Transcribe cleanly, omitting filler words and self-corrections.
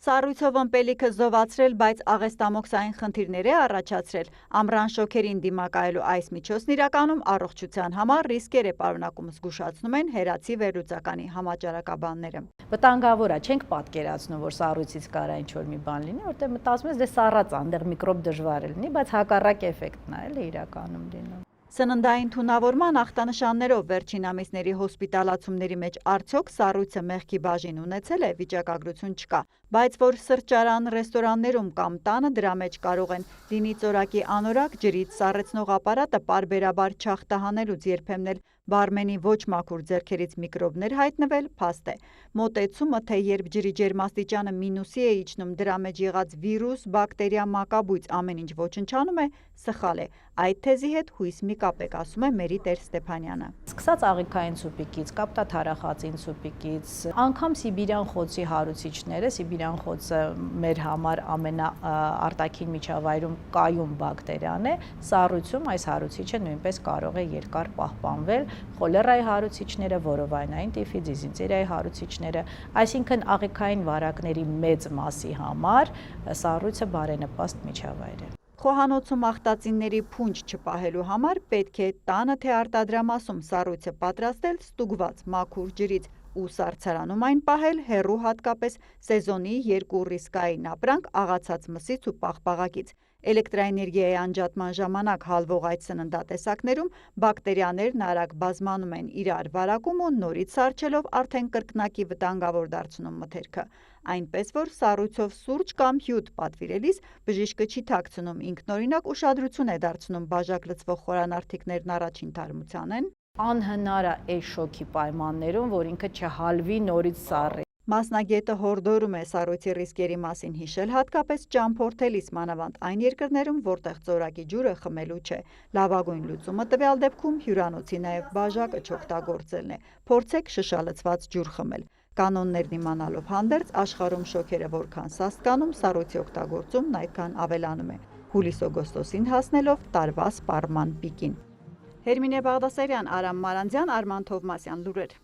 Սառույցով ըմպելիքը զովացրել, բայց աղեստամոքսային խնդիրներ է առաջացրել։ Ամռան շոքերին դիմակայելու այս միջոցն իրականում առողջության համար ռիսկեր է պարունակում, զգուշացնում են Հերացի վերլուծականի համաճարակաբանները։ Վտանգավոր է, չենք պատկերացնում, որ սառույցից կարա ինչ-որ մի բան լինի, որտեղ մտածում ես դե սառած է, այնտեղ միկրոբ դժվար է լինի, բայց հակառակ էֆեկտն է էլի իրականում լինում։ Սննդային թունավորման ախտանշաններով վերջին ամիսների հոսպիտալացումների մեջ արդյոք սառույցը մեղքի բաժին ունեցել է, վիճակագրություն չկա, բայց որ սրճարան, ռեստորաններում կամ տանը դրա մեջ կարող են լինի ծորակի անորակ, ջրից սառեցնող ապարատը պարբերաբար չախտահանելուց երբեմն էլ բարմենի ոչ մաքուր ձեռքերից միկրոբներ հայտնվել, փաստ է։ Մոտեցումը, թե երբ ջրի ջերմաստիճանը մինուսի է իջնում, դրա մեջ եղած վիրուս, բակտերիա, մակաբույծ ամեն ինչ ոչնչանում է, սխալ է։ Այդ թեզի հետ հույս մի կապ եք, ասում է Մերի Տեր-Ստեփանյանը։ Սկսած աղիքային սուպիկից, կապտաթարախածին սուպիկից, անգամ սիբիրյան խոցի հարուցիչները, սիբիրյան խոցը մեր համար ամենաարտաքին միջավայրում կայուն բակտերիան է, սառույցում այս հարուցիչը նույնպես կարող է երկար պահպանվել, խոլերայի հարուցիչները, որովայնային տիֆի, դիզենտերիայի հարուցիչները, այսինքն աղիքային վարակների մեծ մասի համար սառույցը բարենպաստ միջավայր է։ Խոհանոցում ախտածինների փունջ չպահելու համար պետք է տանը թե արտադրամասում սառույցը պատրաստել ստուգված մաքուր ջրից ու սառցարանում այն պահել հեռու հատկապես սեզոնի երկու ռիսկային ապրանք աղացած մսից ու պաղպաղակից։ Էլեկտրաէներգիայի անջատման ժամանակ հալվող այդ սննդատեսակներում բակտերիաներն արագ բազմանում են իրար վարակում ու նորից սառչելով արդեն կրկնակի վտանգավոր դարձնում մթերքը։ Այնպես որ սառույցով սուրճ կամ հյութ պատվիրելիս բժիշկը չի թաքցնում, ինքնօրինակ ուշադրություն է դարձնում բաժակ լցվող խորանարդիկներն առաջին թարմության են։ Անհնար է այս շոկի պայմաններում, որ ինքը չհալվի նորից սառի։ Մասնագետը հորդորում է սառույցի ռիսկերի մասին հիշել, հատկապես ճամփորդելիս, մանավանդ այն երկրներում, որտեղ ծորակի ջուրը խմելու չէ։ Լավագույն լուծումը տվյալ դեպքում հյուրանոցի նաև բաժակը չօգտագործելն է։ Փորձեք շշալցված ջուր խմել։ Կանոններն իմանալով հանդերձ աշխարհում շոքերը որքան սաստկանում, սառույցի օգտագործումն այդքան ավելանում է։ Հուլիս-օգոստոսին հասնելով տարվա սպառման պիկին։ Հերմինե Բաղդասարյան, Արամ Մարանդյան, Արման Թովմասյան, լուրեր։